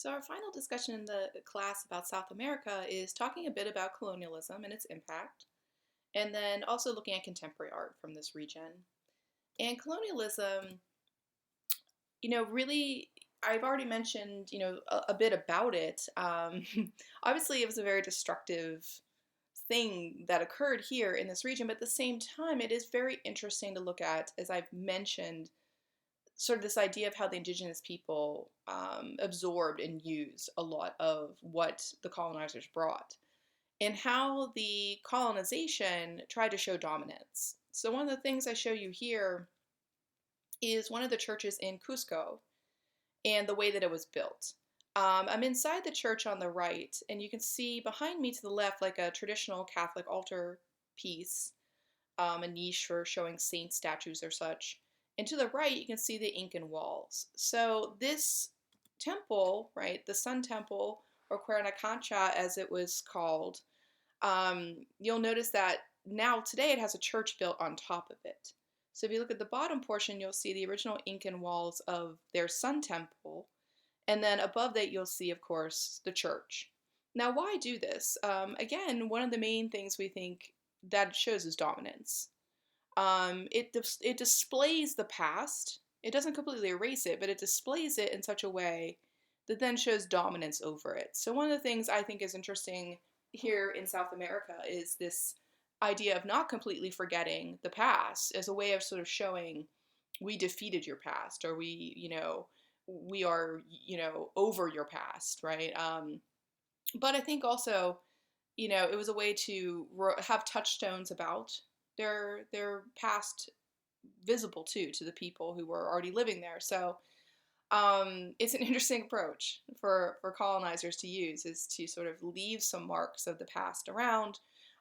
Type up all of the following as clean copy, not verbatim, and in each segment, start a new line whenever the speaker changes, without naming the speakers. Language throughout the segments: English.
So, our final discussion in the class about South America is talking a bit about colonialism and its impact, and then also looking at contemporary art from this region. And colonialism, really, I've already mentioned, a bit about it. Obviously, it was a very destructive thing that occurred here in this region, but at the same time, it is very interesting to look at, as I've mentioned, sort of this idea of how the indigenous people absorbed and used a lot of what the colonizers brought, and how the colonization tried to show dominance. So, one of the things I show you here is one of the churches in Cusco and the way that it was built. I'm inside the church on the right, and you can see behind me to the left, like a traditional Catholic altar piece, a niche for showing saint statues or such. And to the right, you can see the Incan walls. So this temple, right, the Sun Temple, or Cuernacancha as it was called, you'll notice that now today it has a church built on top of it. So if you look at the bottom portion, you'll see the original Incan walls of their Sun Temple. And then above that, you'll see, of course, the church. Now, why do this? Again, one of the main things we think that it shows is dominance. It displays the past. It doesn't completely erase it, but it displays it in such a way that then shows dominance over it. So one of the things I think is interesting here in South America is this idea of not completely forgetting the past as a way of sort of showing we defeated your past, or we are, over your past, right? But I think also, it was a way to have touchstones about their past visible too to the people who were already living there. So it's an interesting approach for colonizers to use, is to sort of leave some marks of the past around,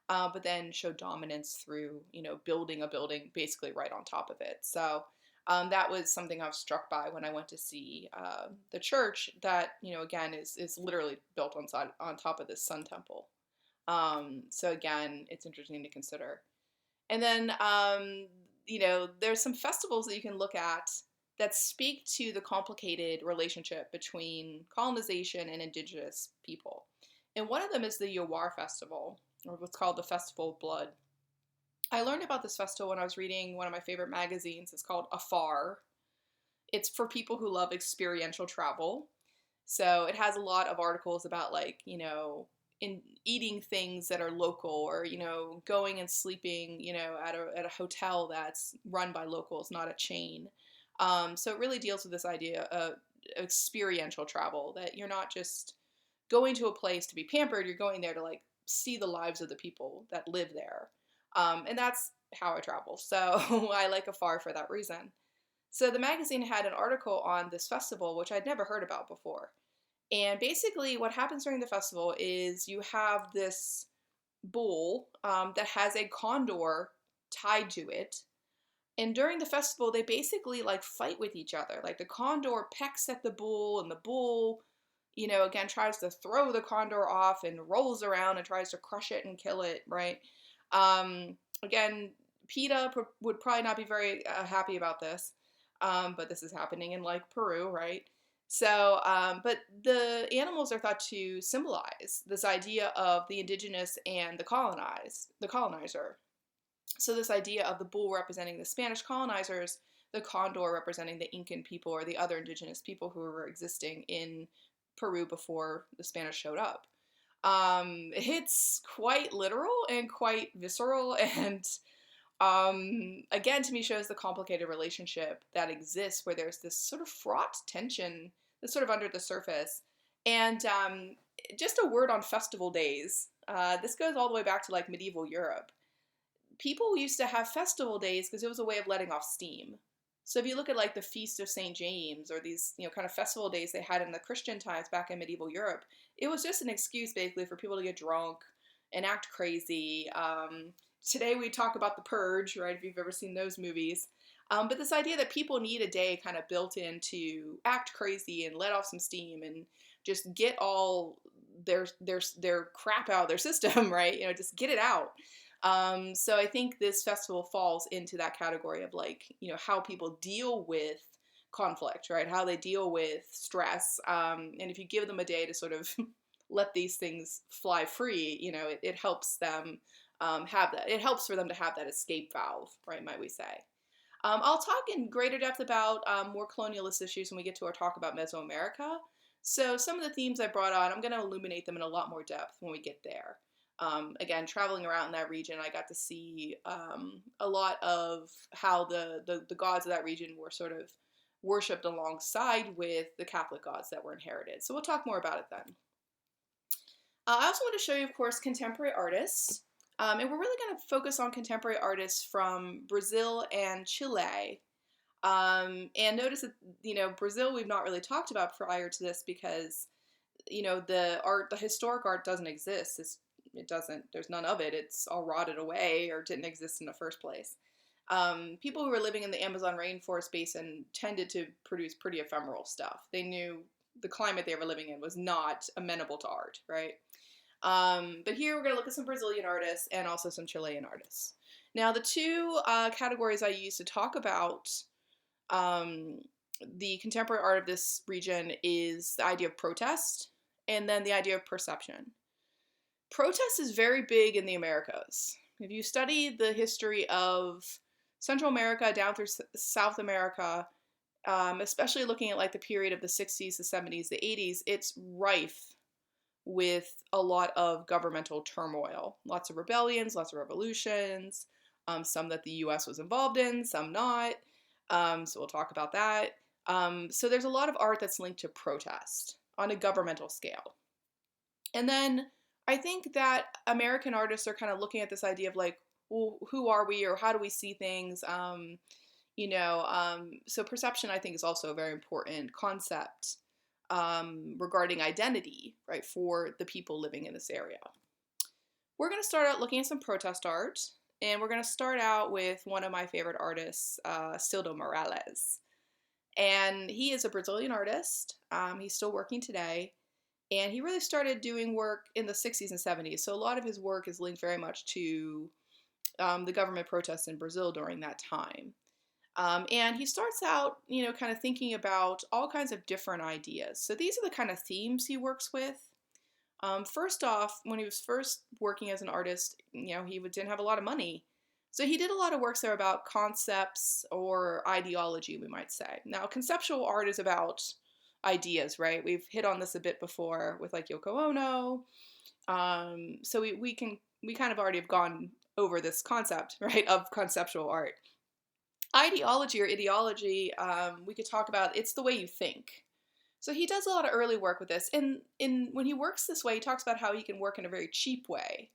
but then show dominance through building a building basically right on top of it. So that was something I was struck by when I went to see the church that again is literally built on top of this Sun Temple. So again, it's interesting to consider. And then, there's some festivals that you can look at that speak to the complicated relationship between colonization and indigenous people. And one of them is the Yawar Festival, or what's called the Festival of Blood. I learned about this festival when I was reading one of my favorite magazines. It's called Afar. It's for people who love experiential travel. So it has a lot of articles about, like, in eating things that are local, or going and sleeping at a hotel that's run by locals, not a chain. So it really deals with this idea of experiential travel, that you're not just going to a place to be pampered, you're going there to, like, see the lives of the people that live there. And that's how I travel, so I like Afar for that reason. So the magazine had an article on this festival, which I'd never heard about before. And basically, what happens during the festival is you have this bull that has a condor tied to it. And during the festival, they basically, like, fight with each other. Like, the condor pecks at the bull, and the bull, again, tries to throw the condor off and rolls around and tries to crush it and kill it, right? Again, PETA would probably not be very happy about this, but this is happening in, like, Peru, right? So, but the animals are thought to symbolize this idea of the indigenous and the colonizer. So this idea of the bull representing the Spanish colonizers, the condor representing the Incan people or the other indigenous people who were existing in Peru before the Spanish showed up. It's quite literal and quite visceral, and again, to me, shows the complicated relationship that exists, where there's this sort of fraught tension that's sort of under the surface. And just a word on festival days. This goes all the way back to, like, medieval Europe. People used to have festival days because it was a way of letting off steam. So if you look at, like, the Feast of St. James, or these, kind of festival days they had in the Christian times back in medieval Europe, it was just an excuse basically for people to get drunk and act crazy. Today we talk about The Purge, right, if you've ever seen those movies. But this idea that people need a day kind of built in to act crazy and let off some steam and just get all their crap out of their system, right? Just get it out. So I think this festival falls into that category of, like, how people deal with conflict, right? How they deal with stress. And if you give them a day to sort of let these things fly free, it helps them have that. It helps for them to have that escape valve, right? Might we say? I'll talk in greater depth about more colonialist issues when we get to our talk about Mesoamerica. So some of the themes I brought on, I'm going to illuminate them in a lot more depth when we get there. Again, traveling around in that region, I got to see a lot of how the gods of that region were sort of worshipped alongside with the Catholic gods that were inherited. So we'll talk more about it then. I also want to show you, of course, contemporary artists. And we're really going to focus on contemporary artists from Brazil and Chile. And notice that, Brazil we've not really talked about prior to this because, the historic art doesn't exist. There's none of it. It's all rotted away or didn't exist in the first place. People who were living in the Amazon rainforest basin tended to produce pretty ephemeral stuff. They knew the climate they were living in was not amenable to art, right? But here we're going to look at some Brazilian artists and also some Chilean artists. Now, the two categories I use to talk about the contemporary art of this region is the idea of protest and then the idea of perception. Protest is very big in the Americas. If you study the history of Central America down through South America, especially looking at like the period of the 60s, the 70s, the 80s, it's rife with a lot of governmental turmoil. Lots of rebellions, lots of revolutions, some that the US was involved in, some not. So we'll talk about that. So there's a lot of art that's linked to protest on a governmental scale. And then I think that American artists are kind of looking at this idea of like, well, who are we or how do we see things? So perception, I think, is also a very important concept regarding identity, right, for the people living in this area. We're going to start out looking at some protest art, and we're going to start out with one of my favorite artists, Cildo Morales. And he is a Brazilian artist. He's still working today. And he really started doing work in the 60s and 70s. So a lot of his work is linked very much to the government protests in Brazil during that time. And he starts out, kind of thinking about all kinds of different ideas. So these are the kind of themes he works with. First off, when he was first working as an artist, he didn't have a lot of money. So he did a lot of works there about concepts or ideology, we might say. Now, conceptual art is about ideas, right? We've hit on this a bit before with like Yoko Ono. So we kind of already have gone over this concept, right, of conceptual art. Ideology or ideology, we could talk about, it's the way you think. So he does a lot of early work with this. And when he works this way, he talks about how he can work in a very cheap way.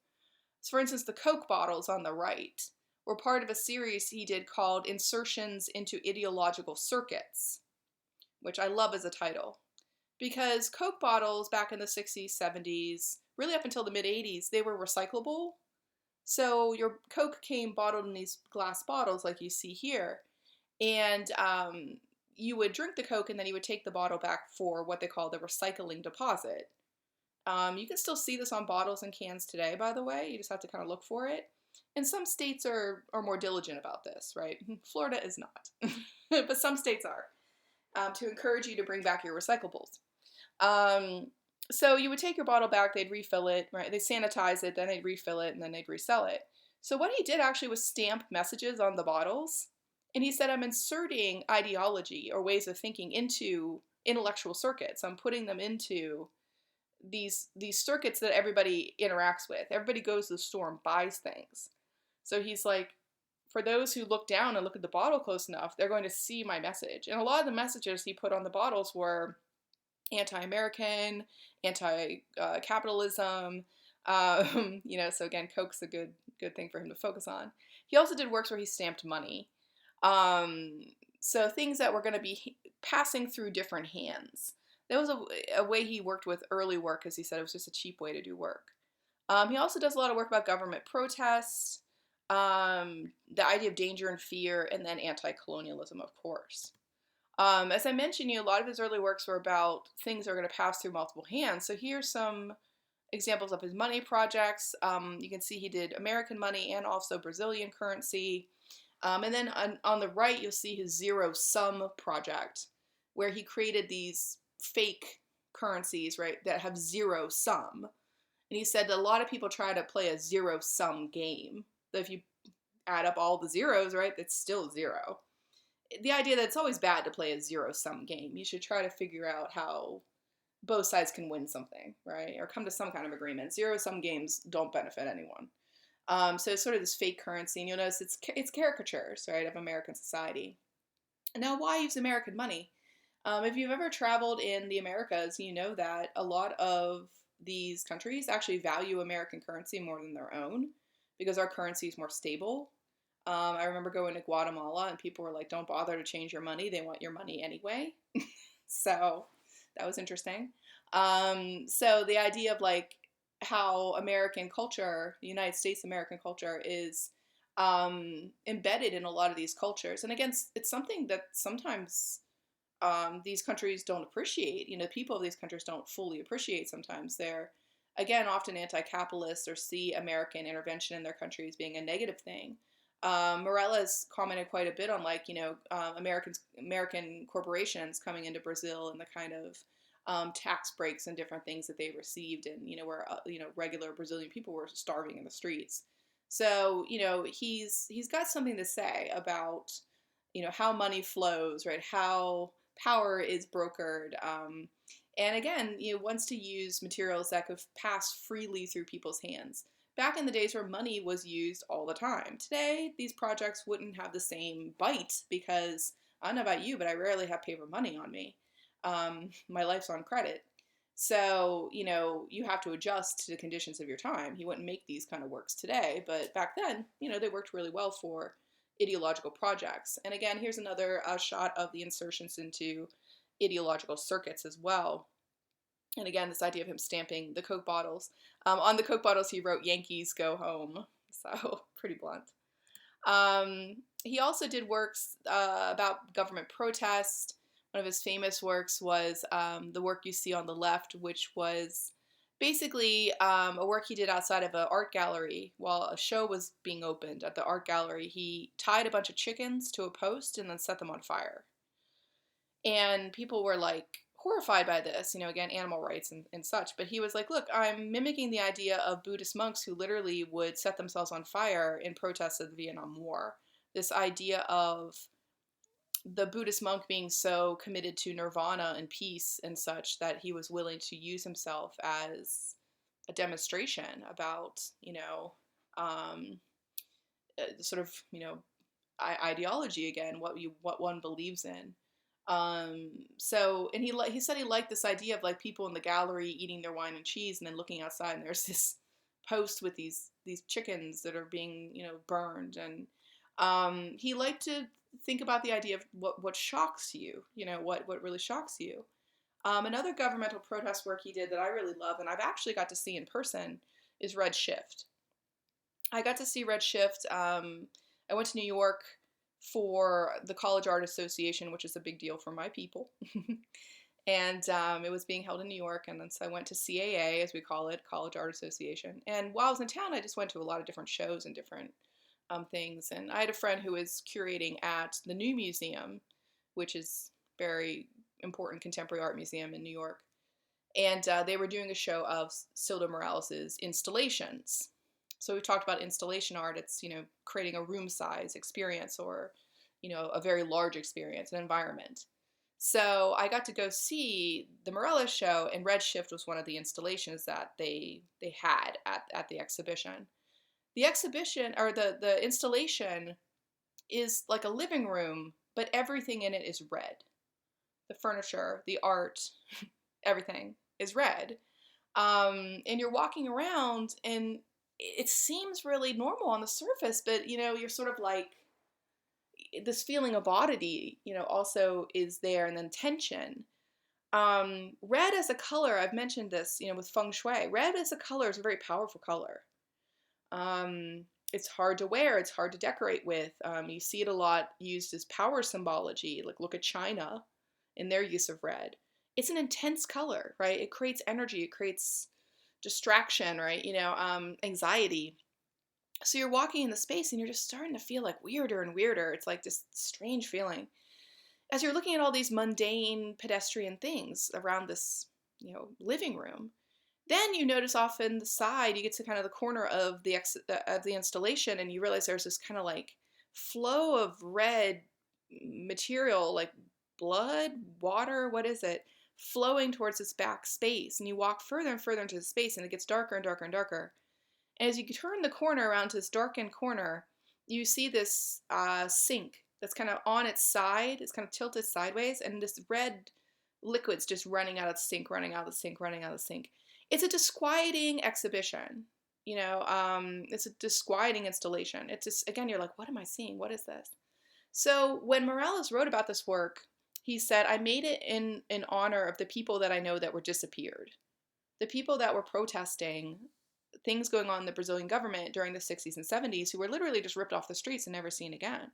So for instance, the Coke bottles on the right were part of a series he did called Insertions into Ideological Circuits, which I love as a title. Because Coke bottles back in the 60s, 70s, really up until the mid-80s, they were recyclable. So your Coke came bottled in these glass bottles like you see here. And you would drink the Coke and then you would take the bottle back for what they call the recycling deposit. You can still see this on bottles and cans today, by the way. You just have to kind of look for it. And some states are more diligent about this, right? Florida is not. But some states are, to encourage you to bring back your recyclables. So you would take your bottle back, they'd refill it, right? They'd sanitize it, then they'd refill it, and then they'd resell it. So what he did actually was stamp messages on the bottles. And he said, I'm inserting ideology or ways of thinking into intellectual circuits. I'm putting them into these circuits that everybody interacts with. Everybody goes to the store and buys things. So he's like, for those who look down and look at the bottle close enough, they're going to see my message. And a lot of the messages he put on the bottles were anti-American, anti-capitalism. So again, Coke's a good thing for him to focus on. He also did works where he stamped money. So things that were going to be passing through different hands. That was a way he worked with early work, because he said it was just a cheap way to do work. He also does a lot of work about government protests, the idea of danger and fear, and then anti-colonialism, of course. As I mentioned, a lot of his early works were about things that are going to pass through multiple hands. So here's some examples of his money projects. You can see he did American money and also Brazilian currency. And then on the right, you'll see his zero sum project, where he created these fake currencies, right, that have zero sum. And he said that a lot of people try to play a zero sum game. That if you add up all the zeros, right, it's still zero. The idea that it's always bad to play a zero sum game. You should try to figure out how both sides can win something, right, or come to some kind of agreement. Zero sum games don't benefit anyone. So it's sort of this fake currency, and you'll notice it's caricatures, right, of American society. Now, why use American money? If you've ever traveled in the Americas, you know that a lot of these countries actually value American currency more than their own because our currency is more stable. I remember going to Guatemala and people were like, don't bother to change your money. They want your money anyway. So that was interesting. So the idea of like how American culture, the United States American culture, is embedded in a lot of these cultures. And again, it's something that sometimes these countries don't appreciate. You know, people of these countries don't fully appreciate sometimes. They're, again, often anti-capitalist or see American intervention in their country as being a negative thing. Morales commented quite a bit on, like, you know, American corporations coming into Brazil and the kind of tax breaks and different things that they received, and you know, where you know, regular Brazilian people were starving in the streets. So you know, he's got something to say about, you know, how money flows, right? How power is brokered. And again, you know, wants to use materials that could pass freely through people's hands. Back in the days where money was used all the time. Today, these projects wouldn't have the same bite because I don't know about you, but I rarely have paper money on me. My life's on credit. So, you know, you have to adjust to the conditions of your time. He wouldn't make these kind of works today, but back then, you know, they worked really well for ideological projects. And again, here's another shot of the insertions into ideological circuits as well. And again, this idea of him stamping the Coke bottles. On the Coke bottles, he wrote "Yankees go home." So pretty blunt. He also did works about government protest. One of his famous works was the work you see on the left, which was basically a work he did outside of an art gallery while a show was being opened at the art gallery. He tied a bunch of chickens to a post and then set them on fire. And people were like horrified by this, you know, again, animal rights and such. But he was like, look, I'm mimicking the idea of Buddhist monks who literally would set themselves on fire in protest of the Vietnam War. This idea of the Buddhist monk being so committed to nirvana and peace and such that he was willing to use himself as a demonstration about, you know, sort of, you know, ideology again, what one believes in. So, and he said he liked this idea of like people in the gallery eating their wine and cheese and then looking outside and there's this post with these chickens that are being, you know, burned. And he liked to think about the idea of what shocks you, you know, what really shocks you. Another governmental protest work he did that I really love and I've actually got to see in person is Red Shift. I got to see Red Shift. I went to New York for the College Art Association, which is a big deal for my people. And it was being held in New York, and then so I went to CAA, as we call it, College Art Association. And while I was in town, I just went to a lot of different shows and different things. And I had a friend who was curating at the New Museum, which is a very important contemporary art museum in New York. And they were doing a show of Silda Morales' installations. So we talked about installation art. It's, you know, creating a room size experience or, you know, a very large experience, an environment. So I got to go see the Morales show, and Red Shift was one of the installations that they had at the exhibition. The exhibition, or the installation, is like a living room, but everything in it is red. The furniture, the art, everything is red. And you're walking around, and it seems really normal on the surface, but you know, you're sort of like, this feeling of oddity, you know, also is there, and then tension. Red as a color, I've mentioned this, you know, with feng shui. Red as a color is a very powerful color. It's hard to wear, it's hard to decorate with. You see it a lot used as power symbology. Like, look at China in their use of red. It's an intense color, right? It creates energy, it creates distraction, right? You know, anxiety. So you're walking in the space and you're just starting to feel like weirder and weirder. It's like this strange feeling as you're looking at all these mundane pedestrian things around this, living room. Then you notice off in the side, you get to kind of the corner of the installation, and you realize there's this kind of like flow of red material, like blood, water, what is it, flowing towards this back space. And you walk further and further into the space, and it gets darker and darker and darker. And as you turn the corner around to this darkened corner, you see this sink that's kind of on its side. It's kind of tilted sideways, and this red liquid's just running out of the sink, running out of the sink, running out of the sink. It's a disquieting exhibition. It's a disquieting installation. It's just, again, you're like, what am I seeing? What is this? So when Morales wrote about this work, he said, I made it in honor of the people that I know that were disappeared. The people that were protesting things going on in the Brazilian government during the 60s and 70s who were literally just ripped off the streets and never seen again.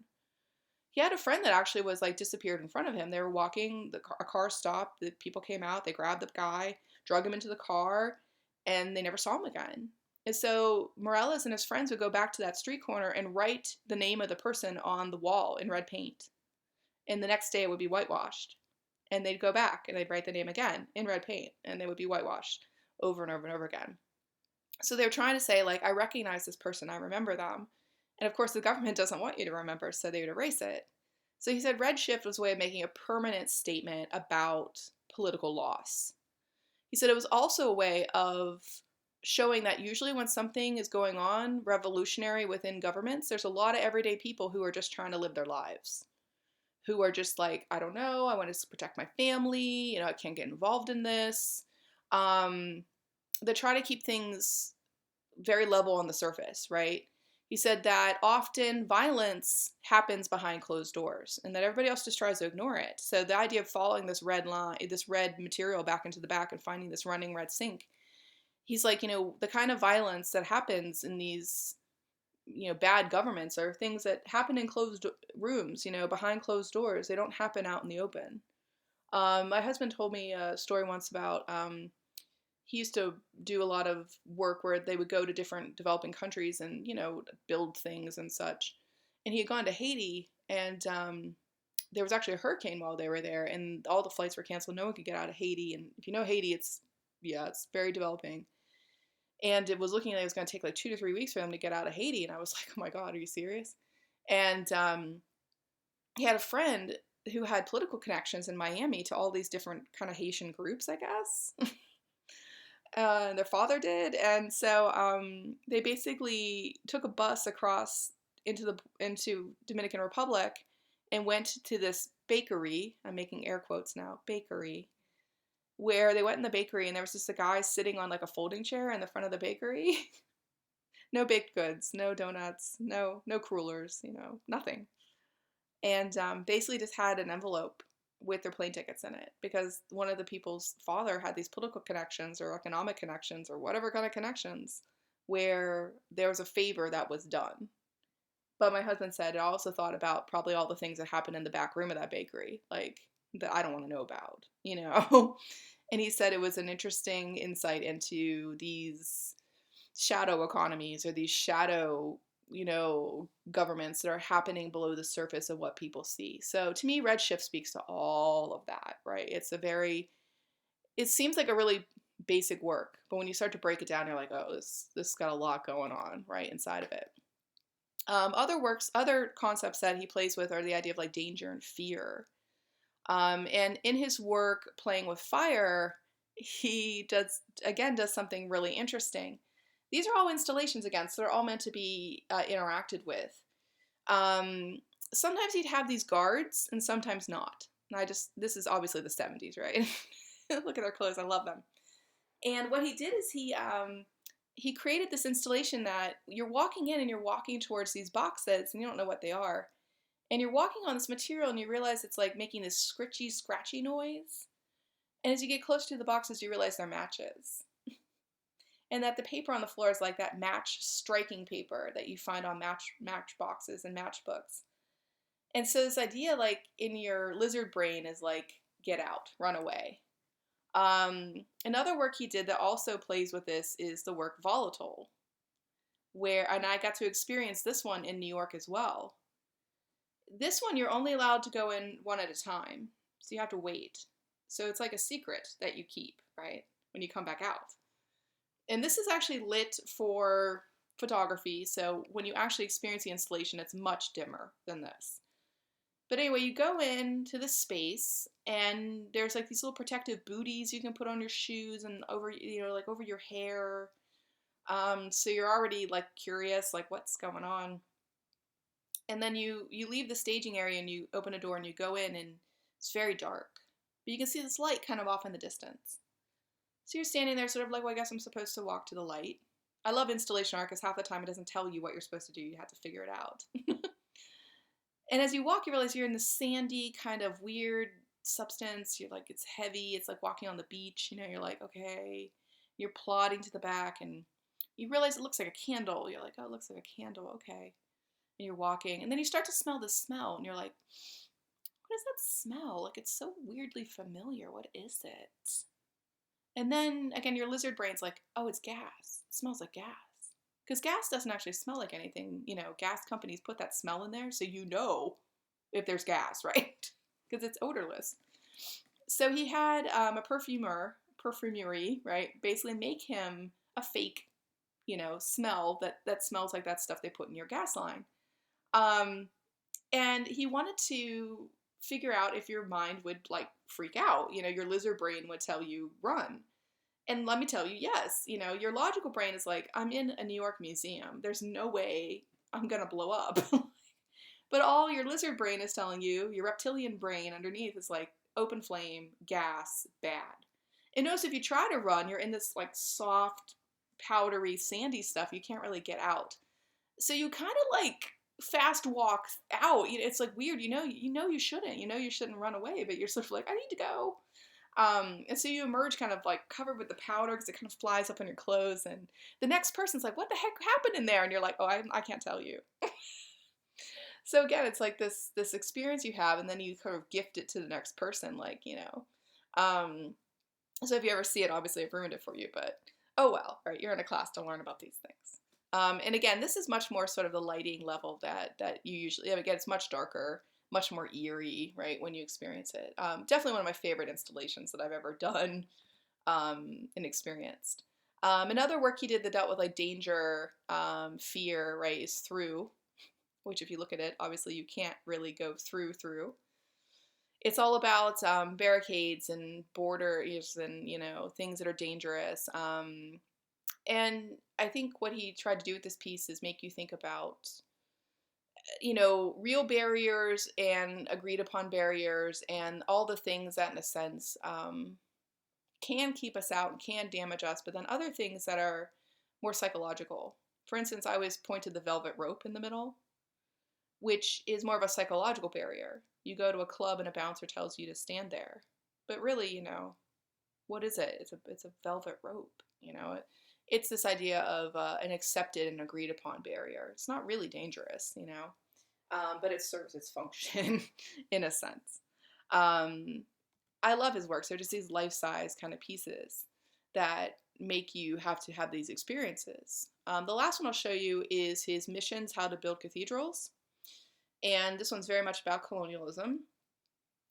He had a friend that actually was like disappeared in front of him. They were walking, a car stopped, the people came out, they grabbed the guy, drug him into the car, and they never saw him again. And so Morales and his friends would go back to that street corner and write the name of the person on the wall in red paint. And the next day it would be whitewashed. And they'd go back and they'd write the name again in red paint, and they would be whitewashed over and over and over again. So they're trying to say, like, I recognize this person, I remember them. And of course, the government doesn't want you to remember, so they would erase it. So he said redshift was a way of making a permanent statement about political loss. He said it was also a way of showing that usually when something is going on revolutionary within governments, there's a lot of everyday people who are just trying to live their lives, who are just like, I don't know, I want to protect my family, I can't get involved in this. They try to keep things very level on the surface, right? He said that often violence happens behind closed doors and that everybody else just tries to ignore it. So the idea of following this red line, this red material back into the back and finding this running red sink, he's like, the kind of violence that happens in these, bad governments are things that happen in closed rooms, behind closed doors. They don't happen out in the open. My husband told me a story once about he used to do a lot of work where they would go to different developing countries and, build things and such. And he had gone to Haiti, and there was actually a hurricane while they were there, and all the flights were canceled. No one could get out of Haiti. And if you know Haiti, it's very developing. And it was looking like it was going to take like 2 to 3 weeks for them to get out of Haiti. And I was like, oh my God, are you serious? And he had a friend who had political connections in Miami to all these different kind of Haitian groups, I guess. Their father did, and so they basically took a bus across into Dominican Republic and went to this bakery. I'm making air quotes now, bakery, where they went in the bakery and there was just a guy sitting on like a folding chair in the front of the bakery. No baked goods, no donuts, no crullers, nothing. And basically just had an envelope with their plane tickets in it because one of the people's father had these political connections or economic connections or whatever kind of connections where there was a favor that was done. But my husband said I also thought about probably all the things that happened in the back room of that bakery, like that I don't want to know about, And he said it was an interesting insight into these shadow economies or these shadow governments that are happening below the surface of what people see. So to me, redshift speaks to all of that, right? It seems like a really basic work, but when you start to break it down, you're like, oh, this got a lot going on right inside of it. Other concepts that he plays with are the idea of like danger and fear. And in his work, Playing with Fire, he does something really interesting. These are all installations again, so they're all meant to be interacted with. Sometimes he'd have these guards, and sometimes not. And this is obviously the 70s, right? Look at their clothes, I love them. And what he did is he created this installation that you're walking in and you're walking towards these boxes, and you don't know what they are. And you're walking on this material, and you realize it's like making this scritchy, scratchy noise. And as you get close to the boxes, you realize they're matches. And that the paper on the floor is like that match striking paper that you find on match boxes and matchbooks. And so this idea, like, in your lizard brain is like, get out, run away. Another work he did that also plays with this is the work Volatile, and I got to experience this one in New York as well. This one, you're only allowed to go in one at a time, so you have to wait. So it's like a secret that you keep, right, when you come back out. And this is actually lit for photography, so when you actually experience the installation, it's much dimmer than this. But anyway, you go into this space, and there's like these little protective booties you can put on your shoes and over, like over your hair. So you're already like curious, like what's going on. And then you leave the staging area and you open a door and you go in, and it's very dark. But you can see this light kind of off in the distance. So you're standing there sort of like, well, I guess I'm supposed to walk to the light. I love installation art because half the time it doesn't tell you what you're supposed to do. You have to figure it out. And as you walk, you realize you're in this sandy kind of weird substance. You're like, it's heavy. It's like walking on the beach. You're like, okay. You're plodding to the back, and you realize it looks like a candle. You're like, oh, it looks like a candle. Okay. And you're walking, and then you start to smell the smell, and you're like, what is that smell? Like, it's so weirdly familiar. What is it? And then, again, your lizard brain's like, oh, it's gas. It smells like gas. Because gas doesn't actually smell like anything. Gas companies put that smell in there so you know if there's gas, right? Because it's odorless. So he had a perfumery, right, basically make him a fake, smell that smells like that stuff they put in your gas line. And he wanted to figure out if your mind would, like, freak out. Your lizard brain would tell you, run. And let me tell you, yes, your logical brain is like, I'm in a New York museum. There's no way I'm going to blow up. But all your lizard brain is telling you, your reptilian brain underneath is like, open flame, gas, bad. And notice if you try to run, you're in this like soft, powdery, sandy stuff. You can't really get out. So you kind of like fast walk out. It's like weird. You shouldn't. You shouldn't run away, but you're sort of like, I need to go. And so you emerge kind of like covered with the powder because it kind of flies up on your clothes, and the next person's like, what the heck happened in there? And you're like, oh, I can't tell you. So again, it's like this experience you have, and then you kind of gift it to the next person, like, so if you ever see it, obviously I've ruined it for you, but oh well, right, you're in a class to learn about these things. And again, this is much more sort of the lighting level that you usually, again, it's much darker, much more eerie, right, when you experience it. Definitely one of my favorite installations that I've ever done and experienced. Another work he did that dealt with like danger, fear, right, is Through, which if you look at it, obviously you can't really go through. It's all about barricades and borders and, things that are dangerous. And I think what he tried to do with this piece is make you think about, real barriers and agreed upon barriers and all the things that, in a sense, can keep us out and can damage us, but then other things that are more psychological. For instance, I always point to the velvet rope in the middle, which is more of a psychological barrier. You go to a club and a bouncer tells you to stand there. But really, what is it? It's a velvet rope, It's this idea of an accepted and agreed upon barrier. It's not really dangerous, but it serves its function in a sense. I love his works. They're just these life-size kind of pieces that make you have to have these experiences. The last one I'll show you is his Missions, How to Build Cathedrals. And this one's very much about colonialism.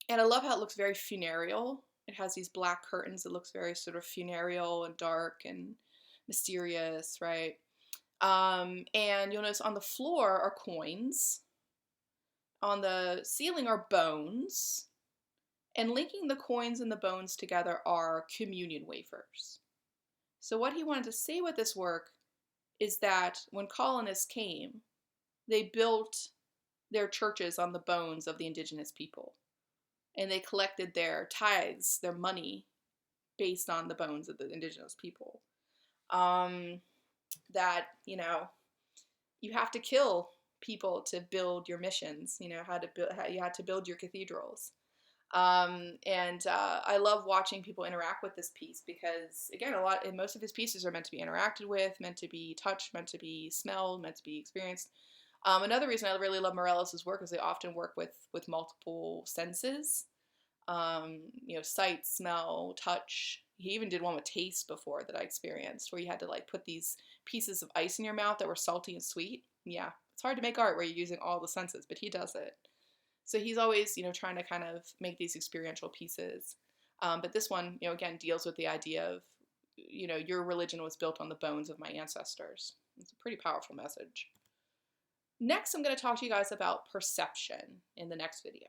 And I love how it looks very funereal. It has these black curtains that looks very sort of funereal and dark and mysterious, right? And you'll notice on the floor are coins. On the ceiling are bones. And linking the coins and the bones together are communion wafers. So what he wanted to say with this work is that when colonists came, they built their churches on the bones of the indigenous people. And they collected their tithes, their money, based on the bones of the indigenous people. That, you have to kill people to build your missions, you had to build your cathedrals. I love watching people interact with this piece because, again, most of his pieces are meant to be interacted with, meant to be touched, meant to be smelled, meant to be experienced. Another reason I really love Morelos' work is they often work with multiple senses, sight, smell, touch, He even did one with taste before that I experienced, where you had to like put these pieces of ice in your mouth that were salty and sweet. Yeah, it's hard to make art where you're using all the senses, but he does it. So he's always, trying to kind of make these experiential pieces. But this one, again, deals with the idea of, your religion was built on the bones of my ancestors. It's a pretty powerful message. Next, I'm going to talk to you guys about perception in the next video.